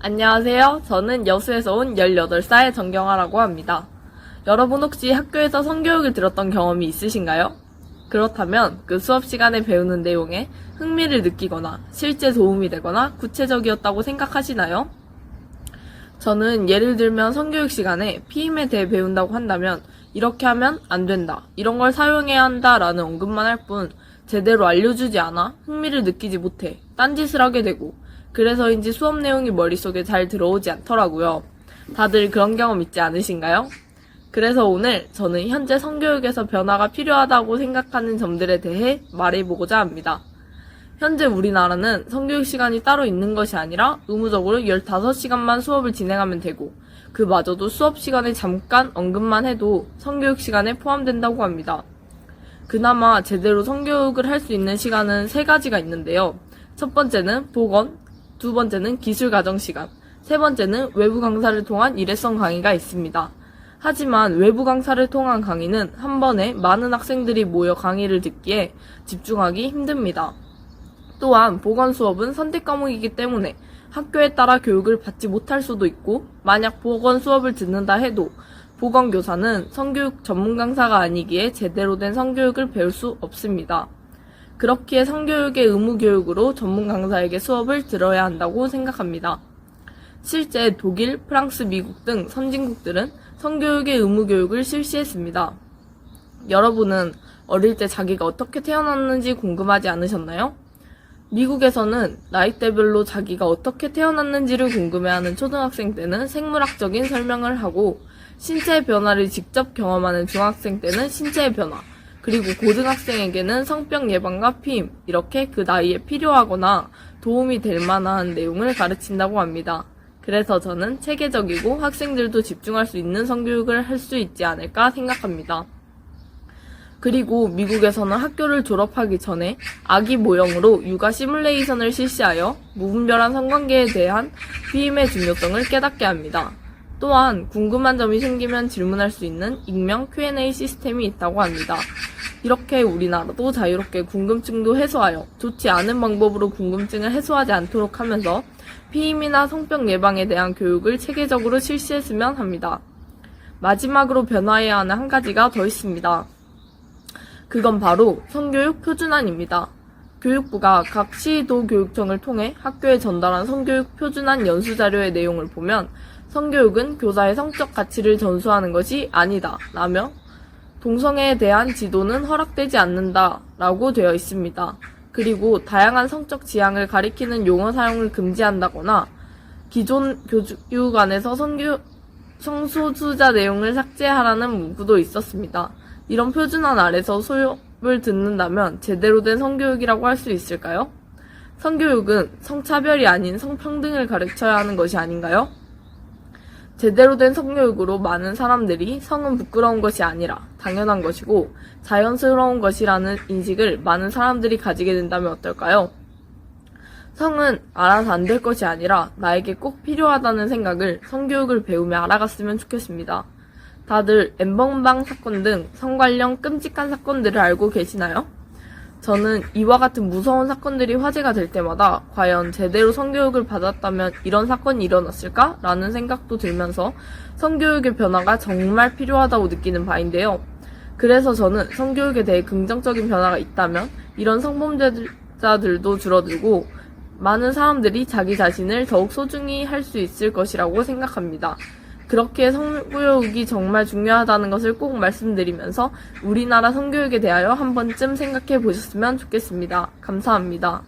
안녕하세요. 저는 여수에서 온 18살 정경아라고 합니다. 여러분 혹시 학교에서 성교육을 들었던 경험이 있으신가요? 그렇다면 그 수업 시간에 배우는 내용에 흥미를 느끼거나 실제 도움이 되거나 구체적이었다고 생각하시나요? 저는 예를 들면 성교육 시간에 피임에 대해 배운다고 한다면 이렇게 하면 안 된다, 이런 걸 사용해야 한다 라는 언급만 할 뿐 제대로 알려주지 않아 흥미를 느끼지 못해 딴짓을 하게 되고, 그래서인지 수업 내용이 머릿속에 잘 들어오지 않더라고요. 다들 그런 경험 있지 않으신가요? 그래서 오늘 저는 현재 성교육에서 변화가 필요하다고 생각하는 점들에 대해 말해보고자 합니다. 현재 우리나라는 성교육 시간이 따로 있는 것이 아니라 의무적으로 15시간만 수업을 진행하면 되고, 그마저도 수업 시간에 잠깐 언급만 해도 성교육 시간에 포함된다고 합니다. 그나마 제대로 성교육을 할 수 있는 시간은 3가지가 있는데요. 첫 번째는 보건, 두 번째는 기술가정 시간, 세 번째는 외부 강사를 통한 일회성 강의가 있습니다. 하지만 외부 강사를 통한 강의는 한 번에 많은 학생들이 모여 강의를 듣기에 집중하기 힘듭니다. 또한 보건 수업은 선택 과목이기 때문에 학교에 따라 교육을 받지 못할 수도 있고, 만약 보건 수업을 듣는다 해도 보건교사는 성교육 전문 강사가 아니기에 제대로 된 성교육을 배울 수 없습니다. 그렇기에 성교육의 의무교육으로 전문 강사에게 수업을 들어야 한다고 생각합니다. 실제 독일, 프랑스, 미국 등 선진국들은 성교육의 의무교육을 실시했습니다. 여러분은 어릴 때 자기가 어떻게 태어났는지 궁금하지 않으셨나요? 미국에서는 나이대별로 자기가 어떻게 태어났는지를 궁금해하는 초등학생 때는 생물학적인 설명을 하고, 신체의 변화를 직접 경험하는 중학생 때는 신체의 변화, 그리고 고등학생에게는 성병 예방과 피임, 이렇게 그 나이에 필요하거나 도움이 될 만한 내용을 가르친다고 합니다. 그래서 저는 체계적이고 학생들도 집중할 수 있는 성교육을 할 수 있지 않을까 생각합니다. 그리고 미국에서는 학교를 졸업하기 전에 아기 모형으로 육아 시뮬레이션을 실시하여 무분별한 성관계에 대한 피임의 중요성을 깨닫게 합니다. 또한 궁금한 점이 생기면 질문할 수 있는 익명 Q&A 시스템이 있다고 합니다. 이렇게 우리나라도 자유롭게 궁금증도 해소하여 좋지 않은 방법으로 궁금증을 해소하지 않도록 하면서 피임이나 성병 예방에 대한 교육을 체계적으로 실시했으면 합니다. 마지막으로 변화해야 하는 한 가지가 더 있습니다. 그건 바로 성교육 표준안입니다. 교육부가 각 시도 교육청을 통해 학교에 전달한 성교육 표준안 연수자료의 내용을 보면 성교육은 교사의 성적 가치를 전수하는 것이 아니다 라며 동성애에 대한 지도는 허락되지 않는다 라고 되어 있습니다. 그리고 다양한 성적 지향을 가리키는 용어 사용을 금지한다거나 기존 교육안에서 성소수자 내용을 삭제하라는 문구도 있었습니다. 이런 표준안 아래서 수업을 듣는다면 제대로 된 성교육이라고 할 수 있을까요? 성교육은 성차별이 아닌 성평등을 가르쳐야 하는 것이 아닌가요? 제대로 된 성교육으로 많은 사람들이 성은 부끄러운 것이 아니라 당연한 것이고 자연스러운 것이라는 인식을 많은 사람들이 가지게 된다면 어떨까요? 성은 알아서 안 될 것이 아니라 나에게 꼭 필요하다는 생각을 성교육을 배우며 알아갔으면 좋겠습니다. 다들 엠번방 사건 등 성 관련 끔찍한 사건들을 알고 계시나요? 저는 이와 같은 무서운 사건들이 화제가 될 때마다 과연 제대로 성교육을 받았다면 이런 사건이 일어났을까? 라는 생각도 들면서 성교육의 변화가 정말 필요하다고 느끼는 바인데요. 그래서 저는 성교육에 대해 긍정적인 변화가 있다면 이런 성범죄자들도 줄어들고 많은 사람들이 자기 자신을 더욱 소중히 할 수 있을 것이라고 생각합니다. 그렇게 성교육이 정말 중요하다는 것을 꼭 말씀드리면서 우리나라 성교육에 대하여 한 번쯤 생각해 보셨으면 좋겠습니다. 감사합니다.